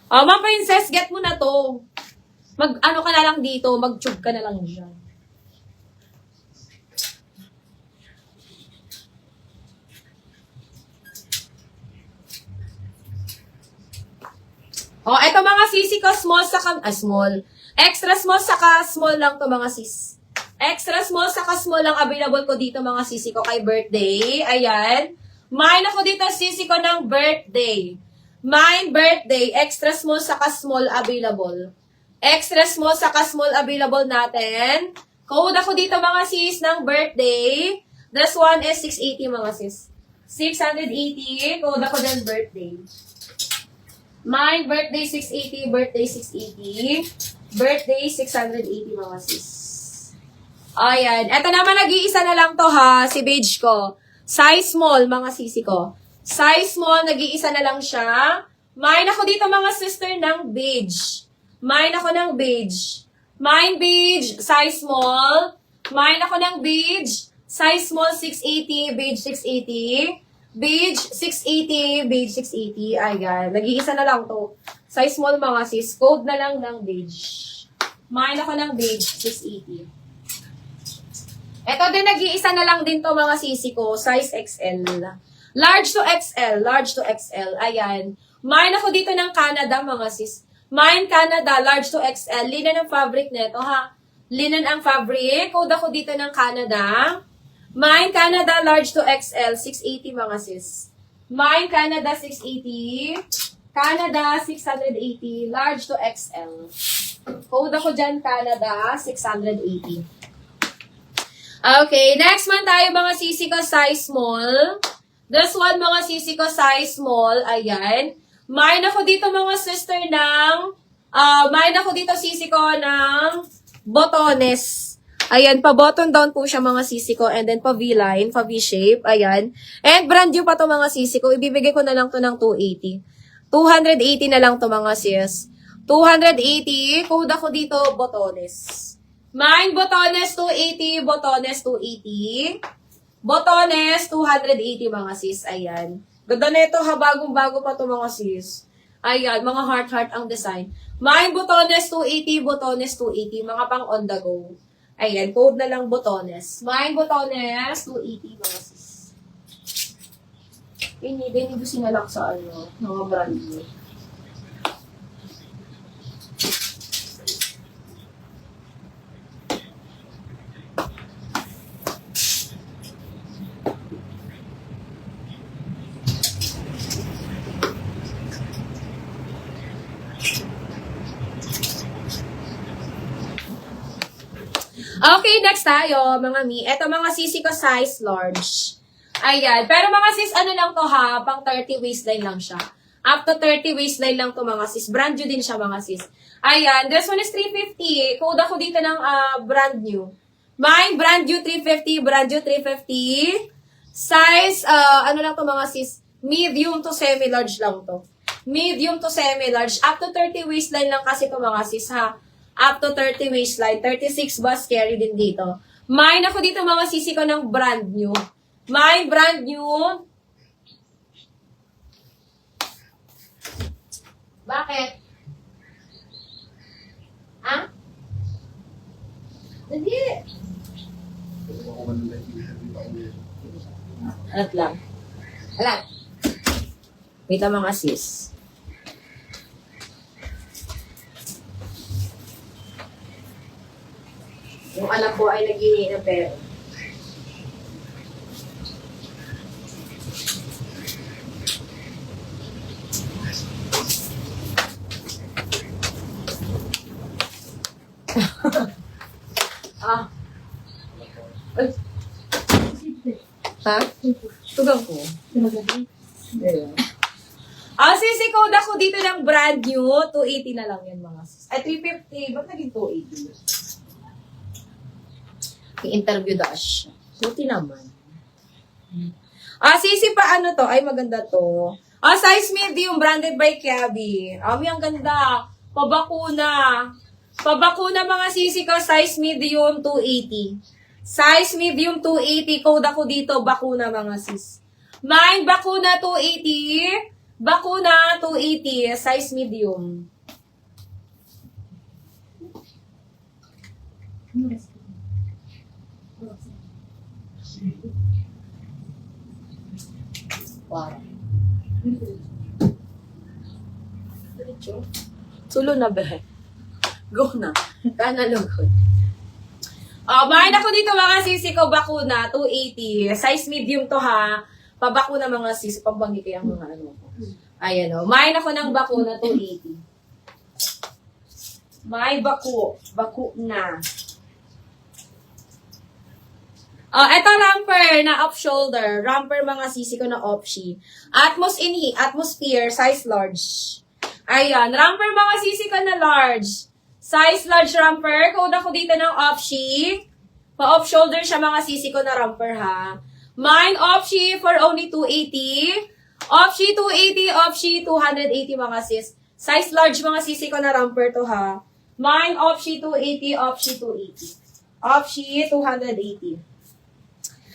Oh, Ma'am Princess, get mo na to. Mag-ano ka na lang dito, mag-tube ka na lang dyan. Oh, eto mga sisi ko, small saka, small. Extra small saka small lang to mga sis. Extra small saka small lang available ko dito mga sisi ko kay birthday. Ayan. Mine ako dito sisi ko ng birthday. Mine birthday, extra small saka small available. Extra small saka small available natin. Code ako dito mga sis ng birthday. This one is 680 mga sis. 680. Code ako din birthday. Mine, birthday 680, birthday 680, birthday 680 mga sis. Ayan. Eto naman, nag-iisa na lang to ha, si beige ko. Size small, mga sisi ko. Size small, nag-iisa na lang siya. Mine ako dito mga sister ng beige. Mine ako ng beige. Mine beige, size small. Mine ako ng beige. Size small 680, beige 680. Beige 680, beige 680. Ayan. Nag-iisa na lang to. Size small mga sis. Code na lang ng beige. Mine ako ng beige 680. Ito din, nag-iisa na lang din to mga sisi ko. Size XL. Large to XL. Large to XL. Ayan. Mine ako dito ng Canada mga sis. Mine Canada, large to XL. Linen ang fabric neto ha. Linen ang fabric. Code ako dito ng Canada. Mine Canada, large to XL, 680 mga sis. Mine Canada, 680. Canada, 680, large to XL. Code ako dyan, Canada, 680. Okay, next man tayo mga sisi ko, size small. This one mga sisi ko, size small. Ayan. Mine ako dito mga sister ng, mine ako dito sisi ko ng botones. Ayan, pa-button down po siya mga sisi ko. And then, pa-V-line, pa-V-shape. Ayan. And brand new pa to mga sisi ko. Ibibigay ko na lang to ng 280. 280 na lang to mga sis. 280. Code ako dito, botones. Mine, botones, 280. Botones, 280. Botones, 280 mga sis. Ayan. Ganda na ito ha. Bagong-bago pa to mga sis. Ayan, mga heart-heart ang design. Mine, botones, 280. Botones, 280. Mga pang on the go. Ayan, code na lang botones. Mine botones, 280 mga sis. Hindi ko sinalak sa ano, mga brand new. Okay, next tayo, mga mi. Ito mga sisi ko, size large. Ayan. Pero mga sis, ano lang to ha? Pang 30 waistline lang siya. Up to 30 waistline lang to mga sis. Brand new din siya mga sis. Ayan. This one is 350. Code ako dito ng brand new. Mine, brand new 350. Brand new 350. Size, ano lang to mga sis? Medium to semi-large lang to. Medium to semi-large. Up to 30 waistline lang kasi to mga sis ha. Up to 30 waistline. 36 bus carry din dito. Mine ako dito mga sisi ko ng brand new. Mine brand new. Bakit? Ha? Hindi. Alat lang. Alat. Wait lang mga sis. Yung anak ko ay naghihingi ng pera. Ha? Tugang ko. Sisi code ako dito ng brand new. 280 na lang yan mga sis. Ay, 350. Ba't naging 280? I-interview dash. Buti naman. Sisi pa ano to? Ay, maganda to. Size medium, branded by Kiabi. Ang ganda. Pabakuna. Pabakuna mga sisi ko, size medium 280. Size medium 280, code ako dito, bakuna mga sis. Mine, bakuna 280. Bakuna 280, size medium. Wow. Sulo na ba? Go na. Kana lugod. Main ako dito mga sisi ko, bakuna, 280. Size medium to ha. Pabakuna mga sisi, pambanggi kaya mga ano ko. Ayan o. Main ako ng bakuna, 280. May baku. Baku na. Ito ramper na off-shoulder. Ramper mga sisi ko na off-shi. Atmosphere, size large. Ayan. Ramper mga sisi ko na large. Size large ramper. Code ako dito ng off-shi. Pa-off-shoulder siya mga sisi ko na ramper ha. Mine off-shi for only 280. Off-shi 280, off-shi 280 mga sis. Size large mga sisi ko na ramper to ha. Mine off-shi 280, off-shi 280. Off-shi 280.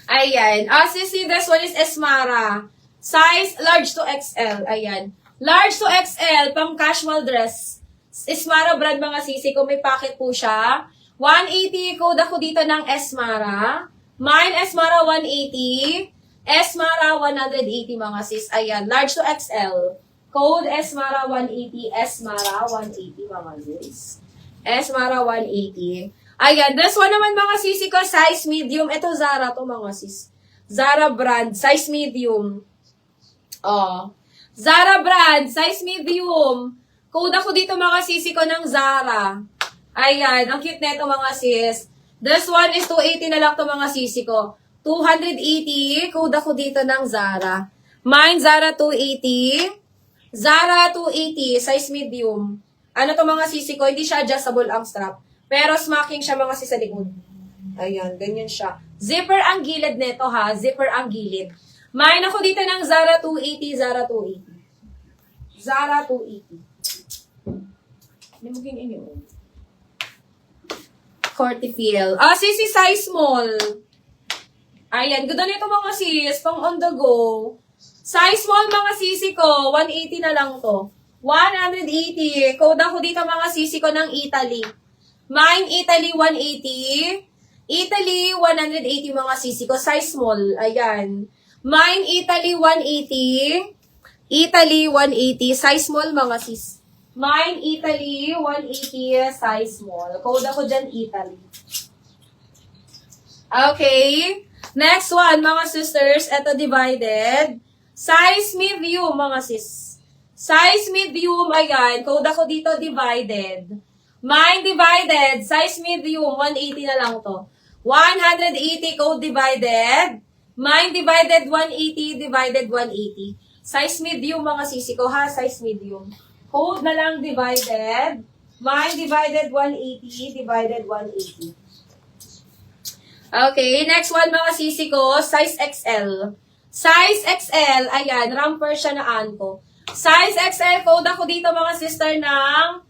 Ayan. Sisi, this one is Esmara. Size large to XL. Ayan. Large to XL, pang casual dress. Esmara brand mga sisi ko, may packet po siya. 180, code ako dito ng Esmara. Mine, Esmara 180. Esmara 180 mga sis. Ayan, large to XL. Code Esmara 180. Esmara 180 mga sis. Esmara 180. Ayan, this one naman mga sisi ko, size medium. Ito Zara to mga sis. Zara brand, size medium. Zara brand, size medium. Code ako dito mga sisi ko ng Zara. Ayan, ang cute neto mga sis. This one is 280 na lang to mga sisi ko. 280, code ako dito ng Zara. Mine, Zara 280. Zara 280, size medium. Ano to mga sisi ko, hindi siya adjustable ang strap. Pero smacking siya mga sis sa likod. Ayan, ganyan siya. Zipper ang gilid neto ha, zipper ang gilid. Mine ako dito ng Zara 280, Zara 280. Zara 280. Hindi mo inyo. Cortifil. Sisi size small. Ayan, ganda nito mga sis, pang on the go. Size small mga sisi ko, 180 na lang to. 180. Code ako dito mga sisi ko ng Italy. Mine, Italy 180. Italy 180 mga sisi ko, size small. Ayan. Mine, Italy 180. Italy 180, size small mga sis. Mine, Italy 180, size small. Code ako dyan, Italy. Okay. Next one, mga sisters. Ito divided. Size medium, mga sis. Size medium, ayan. Code ako dito, divided. Mine divided. Size medium, 180 na lang to. 180, code divided. Mine divided, 180, divided 180. Size medium, mga sisi ko ha. Size medium. Code na lang divided. Mine divided, 180, divided 180. Okay, next one mga sisi ko, size XL. Size XL, ayan, ramper siya na anko. Size XL, code ako dito mga sister ng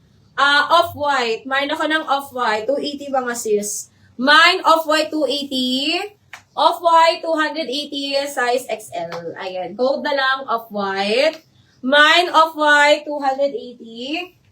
off-white. Mine ako ng off-white, 280 mga sis. Mine off-white, 280. Off-white, 280, size XL. Ayan, code na lang off-white. Mine off-white, 280.